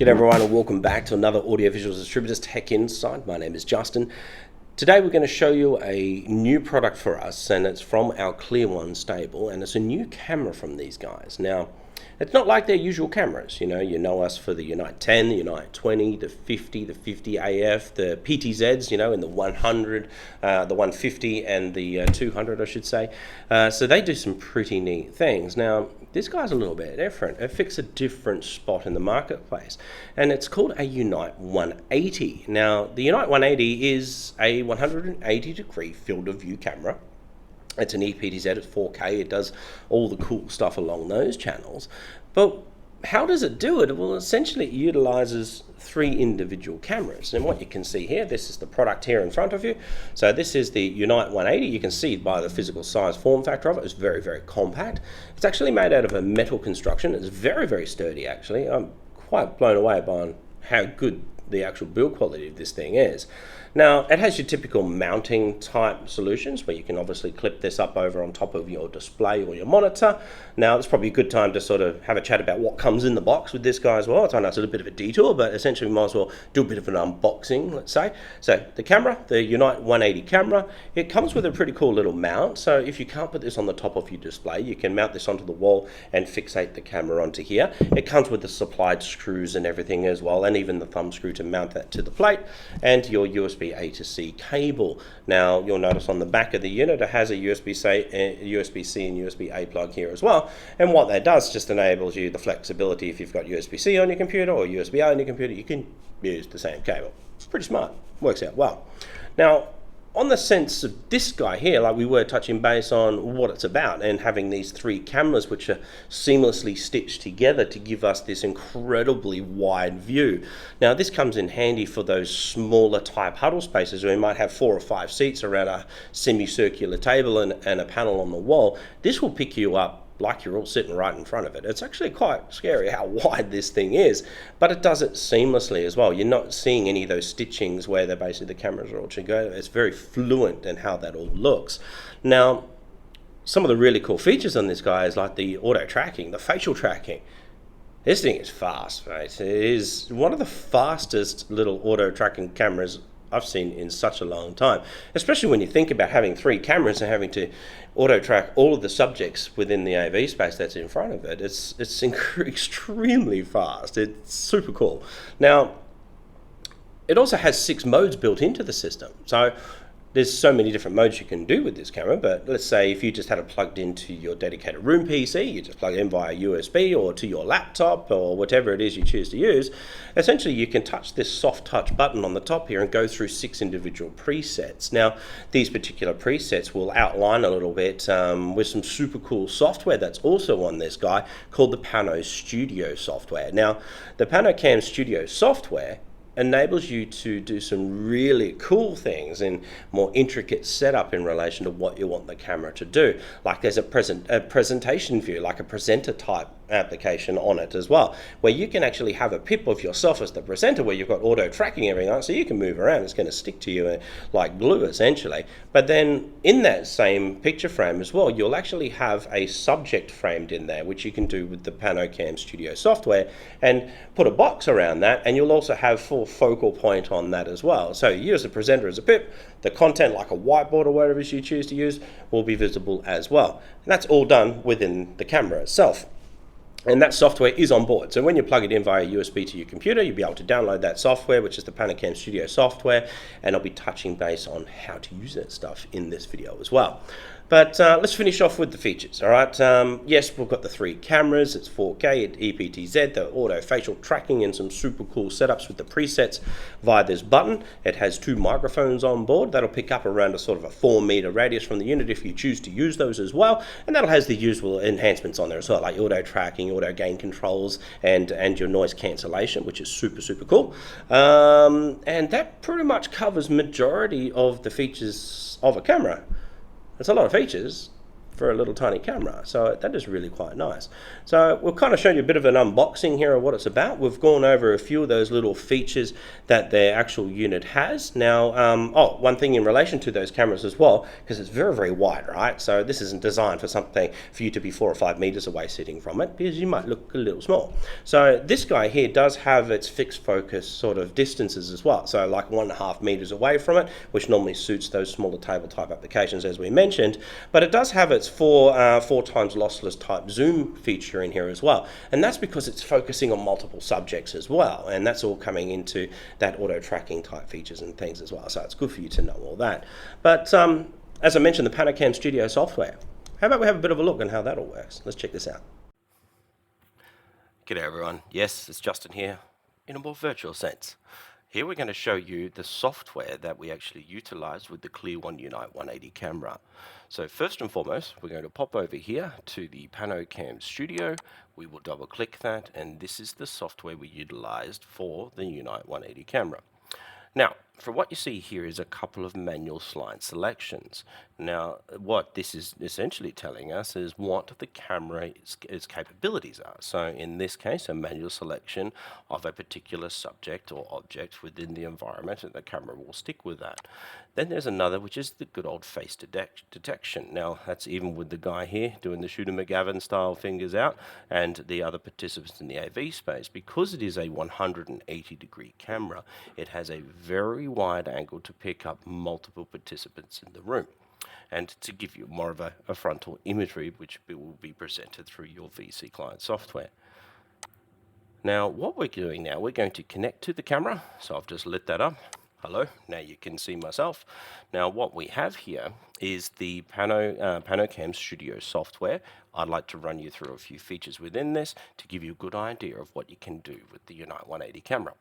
G'day everyone and welcome back to another Audiovisual Distributors Tech Insight. My name is Justin. Today we're going to show you a new product for us, and it's from our ClearOne stable, and it's a new camera from these guys. Now, it's not like their usual cameras. You know us for the Unite 10, the Unite 20, the 50, the 50 AF, the PTZs, in the 100, the 150 and the 200, I should say. So they do some pretty neat things. Now, this guy's a little bit different. It fits a different spot in the marketplace, and it's called a Unite 180. Now, the Unite 180 is a 180 degree field of view camera. It's an ePTZ, it's 4K, it does all the cool stuff along those channels. But how does it do it? Well, essentially it utilizes three individual cameras. And what you can see here, this is the product here in front of you. So this is the Unite 180. You can see by the physical size form factor of it, it's very, very compact. It's actually made out of a metal construction. It's very, very sturdy actually. I'm quite blown away by how good the actual build quality of this thing is. Now, it has your typical mounting type solutions where you can obviously clip this up over on top of your display or your monitor. Now, it's probably a good time to sort of have a chat about what comes in the box with this guy as well. I know it's a bit of a detour, but essentially we might as well do a bit of an unboxing, let's say. So the camera, the Unite 180 camera, it comes with a pretty cool little mount. So if you can't put this on the top of your display, you can mount this onto the wall and fixate the camera onto here. It comes with the supplied screws and everything as well, and even the thumb screw to mount that to the plate, and your USB A to C cable. Now you'll notice on the back of the unit it has a USB-C and USB-A plug here as well, and what that does just enables you the flexibility. If you've got USB-C on your computer or USB-A on your computer, you can use the same cable. It's pretty smart, works out well. Now, on the sense of this guy here, like we were touching base on what it's about and having these three cameras which are seamlessly stitched together to give us this incredibly wide view. Now this comes in handy for those smaller type huddle spaces where we might have 4 or 5 seats around a semicircular table and a panel on the wall. This will pick you up like you're all sitting right in front of it. It's actually quite scary how wide this thing is, but it does it seamlessly as well. You're not seeing any of those stitchings where they're basically the cameras are all together. It's very fluent in how that all looks. Now, some of the really cool features on this guy is like the auto tracking, the facial tracking. This thing is fast, right? It is one of the fastest little auto tracking cameras I've seen in such a long time, especially when you think about having 3 cameras and having to auto track all of the subjects within the AV space that's in front of it. It's extremely fast. It's super cool. Now, it also has 6 modes built into the system. So there's so many different modes you can do with this camera, but let's say if you just had it plugged into your dedicated room PC, you just plug it in via USB or to your laptop or whatever it is you choose to use, essentially you can touch this soft touch button on the top here and go through 6 individual presets. Now, these particular presets will outline a little bit with some super cool software that's also on this guy called the Pano Studio software. Now, the Panocam Studio software enables you to do some really cool things in more intricate setup in relation to what you want the camera to do. Like there's a presentation view, like a presenter type application on it as well, where you can actually have a pip of yourself as the presenter where you've got auto tracking everything on it, so you can move around. It's going to stick to you like glue essentially. But then in that same picture frame as well, you'll actually have a subject framed in there, which you can do with the Panocam Studio software and put a box around that, and you'll also have full focal point on that as well. So you use the presenter as a pip, the content like a whiteboard or whatever you choose to use will be visible as well. And that's all done within the camera itself. And that software is on board. So when you plug it in via USB to your computer, you'll be able to download that software, which is the Panocam Studio software, and I'll be touching base on how to use that stuff in this video as well. But let's finish off with the features, all right? Yes, we've got the 3 cameras, it's 4K, it's ePTZ, the auto facial tracking, and some super cool setups with the presets via this button. It has 2 microphones on board that'll pick up around a sort of a 4-meter radius from the unit if you choose to use those as well. And that has the usual enhancements on there as well, like auto tracking, auto gain controls, and your noise cancellation, which is super, super cool. And that pretty much covers majority of the features of a camera. It's a lot of features, for a little tiny camera. So that is really quite nice. So we've kind of shown you a bit of an unboxing here of what it's about. We've gone over a few of those little features that their actual unit has. Now, one thing in relation to those cameras as well, because it's very, very wide, right? So this isn't designed for something for you to be 4 or 5 meters away sitting from it, because you might look a little small. So this guy here does have its fixed focus sort of distances as well. So like 1.5 meters away from it, which normally suits those smaller table type applications as we mentioned, but it does have its four times lossless type zoom feature in here as well, and that's because it's focusing on multiple subjects as well, and that's all coming into that auto tracking type features and things as well. So it's good for you to know all that. But as I mentioned, the Panocam Studio software, how about we have a bit of a look on how that all works? Let's check this out. G'day everyone, yes, it's Justin here in a more virtual sense. Here we're going to show you the software that we actually utilized with the ClearOne Unite 180 camera. So first and foremost, we're going to pop over here to the Panocam Studio. We will double click that, and this is the software we utilized for the Unite 180 camera. Now, for what you see here is a couple of manual slide selections. Now, what this is essentially telling us is what the camera's capabilities are. So in this case, a manual selection of a particular subject or object within the environment, and the camera will stick with that. Then there's another, which is the good old face detection. Now, that's even with the guy here doing the Shooter McGavin style fingers out, and the other participants in the AV space. Because it is a 180-degree camera, it has a very wide angle to pick up multiple participants in the room, and to give you more of a frontal imagery, which will be presented through your VC client software. Now, what we're doing now, we're going to connect to the camera. So I've just lit that up. Hello, now you can see myself. Now what we have here is the Panocam Studio software. I'd like to run you through a few features within this to give you a good idea of what you can do with the Unite 180 camera.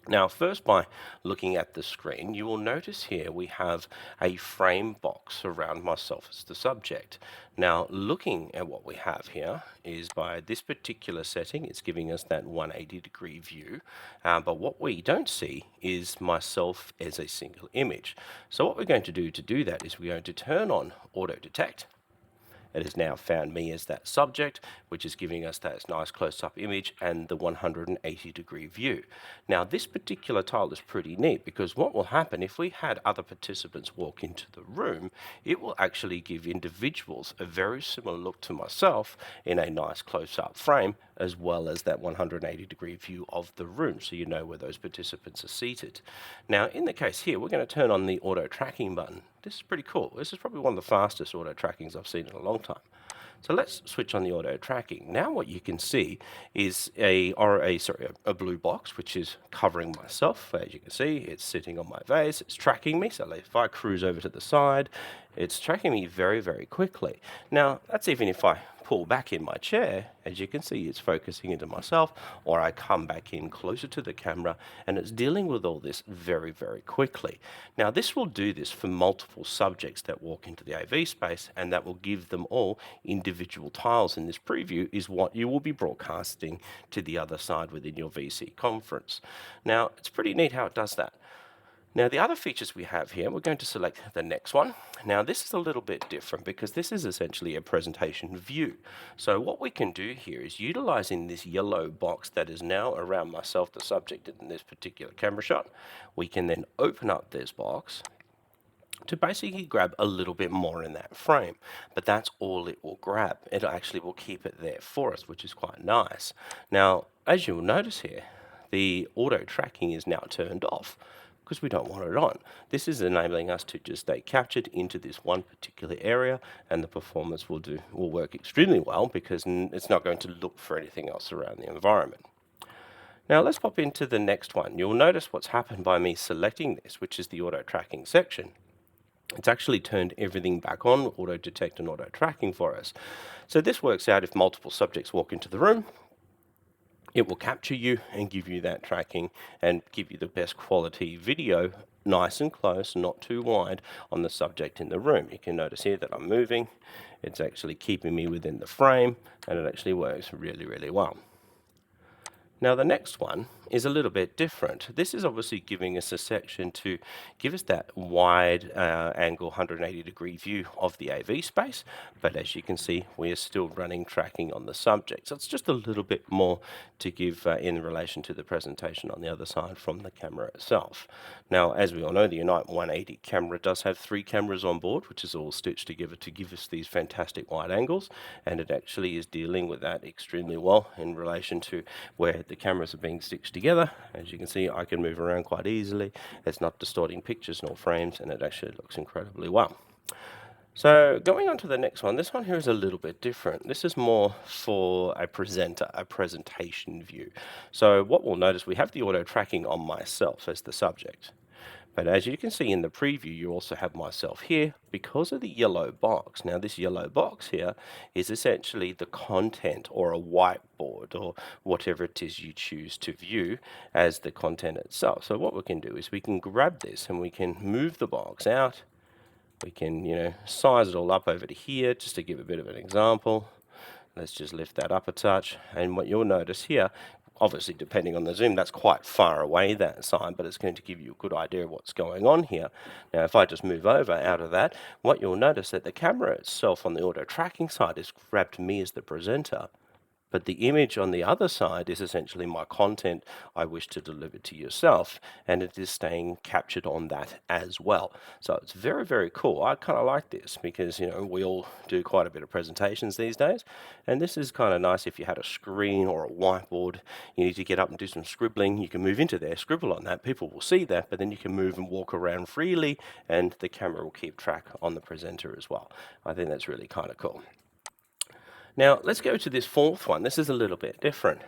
Now, first, by looking at the screen, you will notice here we have a frame box around myself as the subject. Now, looking at what we have here is by this particular setting, it's giving us that 180-degree view, but what we don't see is myself as a single image. So what we're going to do that is we're going to turn on auto detect. It has now found me as that subject, which is giving us that nice close-up image and the 180-degree view. Now, this particular tile is pretty neat, because what will happen if we had other participants walk into the room, it will actually give individuals a very similar look to myself in a nice close-up frame, as well as that 180-degree view of the room, so you know where those participants are seated. Now, in the case here, we're going to turn on the auto tracking button. This is pretty cool. This is probably one of the fastest auto trackings I've seen in a long time. So let's switch on the auto tracking. Now what you can see is a blue box, which is covering myself. As you can see, it's sitting on my vase. It's tracking me. So if I cruise over to the side, it's tracking me very, very quickly. Now, that's even if I pull back in my chair. As you can see, it's focusing into myself, or I come back in closer to the camera, and it's dealing with all this very, very quickly. Now, this will do this for multiple subjects that walk into the AV space, and that will give them all individual tiles. In this preview is what you will be broadcasting to the other side within your VC conference. Now, it's pretty neat how it does that. Now, the other features we have here, we're going to select the next one. Now, this is a little bit different because this is essentially a presentation view. So what we can do here is utilizing this yellow box that is now around myself, the subject in this particular camera shot, we can then open up this box to basically grab a little bit more in that frame, but that's all it will grab. It actually will keep it there for us, which is quite nice. Now, as you'll notice here, the auto tracking is now turned off, because we don't want it on. This is enabling us to just stay captured into this one particular area, and the performance will work extremely well, because it's not going to look for anything else around the environment. Now let's pop into the next one. You'll notice what's happened by me selecting this, which is the auto tracking section. It's actually turned everything back on, auto detect and auto tracking for us. So this works out if multiple subjects walk into the room. It will capture you and give you that tracking and give you the best quality video, nice and close, not too wide, on the subject in the room. You can notice here that I'm moving. It's actually keeping me within the frame, and it actually works really, really well. Now the next one is a little bit different. This is obviously giving us a section to give us that wide angle 180-degree view of the AV space, but as you can see, we are still running tracking on the subject. So it's just a little bit more to give in relation to the presentation on the other side from the camera itself. Now, as we all know, the Unite 180 camera does have 3 cameras on board, which is all stitched together to give us these fantastic wide angles, and it actually is dealing with that extremely well in relation to where the cameras are being stitched together. As you can see, I can move around quite easily. It's not distorting pictures nor frames, and it actually looks incredibly well. So going on to the next one, this one here is a little bit different. This is more for a presenter, a presentation view. So what we'll notice, we have the auto tracking on myself as the subject. But as you can see in the preview, you also have myself here because of the yellow box. Now this yellow box here is essentially the content or a whiteboard or whatever it is you choose to view as the content itself. So what we can do is we can grab this and we can move the box out. We can, size it all up over to here just to give a bit of an example. Let's just lift that up a touch. And what you'll notice here, obviously depending on the zoom, that's quite far away, that side, but it's going to give you a good idea of what's going on here. Now, if I just move over out of that, what you'll notice that the camera itself on the auto tracking side has grabbed me as the presenter. But the image on the other side is essentially my content I wish to deliver to yourself, and it is staying captured on that as well. So it's very, very cool. I kind of like this because, we all do quite a bit of presentations these days, and this is kind of nice if you had a screen or a whiteboard, you need to get up and do some scribbling, you can move into there, scribble on that, people will see that, but then you can move and walk around freely, and the camera will keep track on the presenter as well. I think that's really kind of cool. Now, let's go to this 4th one. This is a little bit different.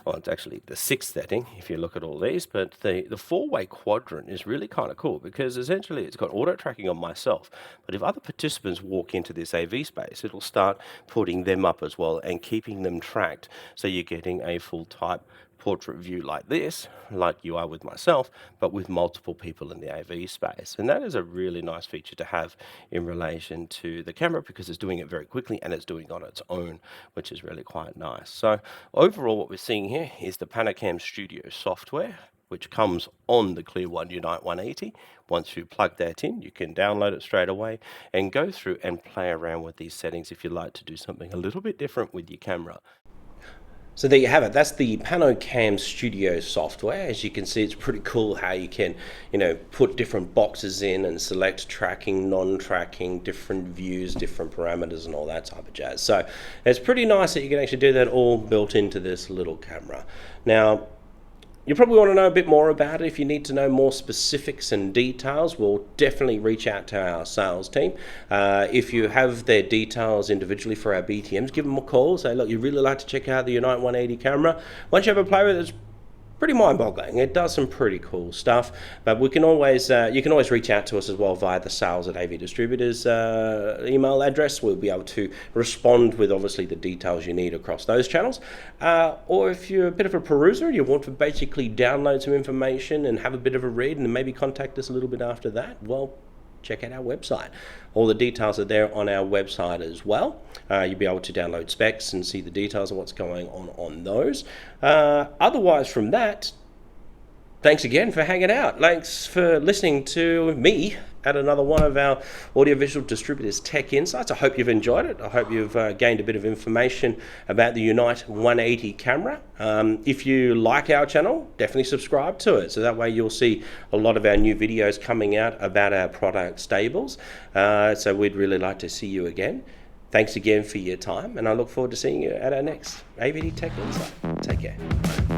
Well, it's actually the 6th setting, if you look at all these, but the 4-way quadrant is really kind of cool because essentially it's got auto tracking on myself. But if other participants walk into this AV space, it'll start putting them up as well and keeping them tracked. So you're getting a full type portrait view like this, like you are with myself, but with multiple people in the AV space. And that is a really nice feature to have in relation to the camera because it's doing it very quickly and it's doing it on its own, which is really quite nice. So overall, what we're seeing here is the Panocam Studio software, which comes on the ClearOne Unite 180. Once you plug that in, you can download it straight away and go through and play around with these settings if you'd like to do something a little bit different with your camera. So there you have it. That's the Panocam Studio software. As you can see, it's pretty cool how you can, put different boxes in and select tracking, non-tracking, different views, different parameters and all that type of jazz. So it's pretty nice that you can actually do that all built into this little camera. Now, you probably want to know a bit more about it. If you need to know more specifics and details, we'll definitely reach out to our sales team. If you have their details individually for our BTMs, give them a call. Say, look, you really like to check out the Unite 180 camera. Once you have a play with it, it's pretty mind-boggling. It does some pretty cool stuff, but we can always you can always reach out to us as well via the sales at AV Distributors email address. We'll be able to respond with obviously the details you need across those channels. Or if you're a bit of a peruser, you want to basically download some information and have a bit of a read and maybe contact us a little bit after that, well, check out our website. All the details are there on our website as well. You'll be able to download specs and see the details of what's going on those. Otherwise from that, thanks again for hanging out. Thanks for listening to me at another one of our Audiovisual Distributors Tech Insights. I hope you've enjoyed it. I hope you've gained a bit of information about the Unite 180 camera. If you like our channel, definitely subscribe to it. So that way you'll see a lot of our new videos coming out about our product stables. So we'd really like to see you again. Thanks again for your time, and I look forward to seeing you at our next AVD Tech Insight. Take care.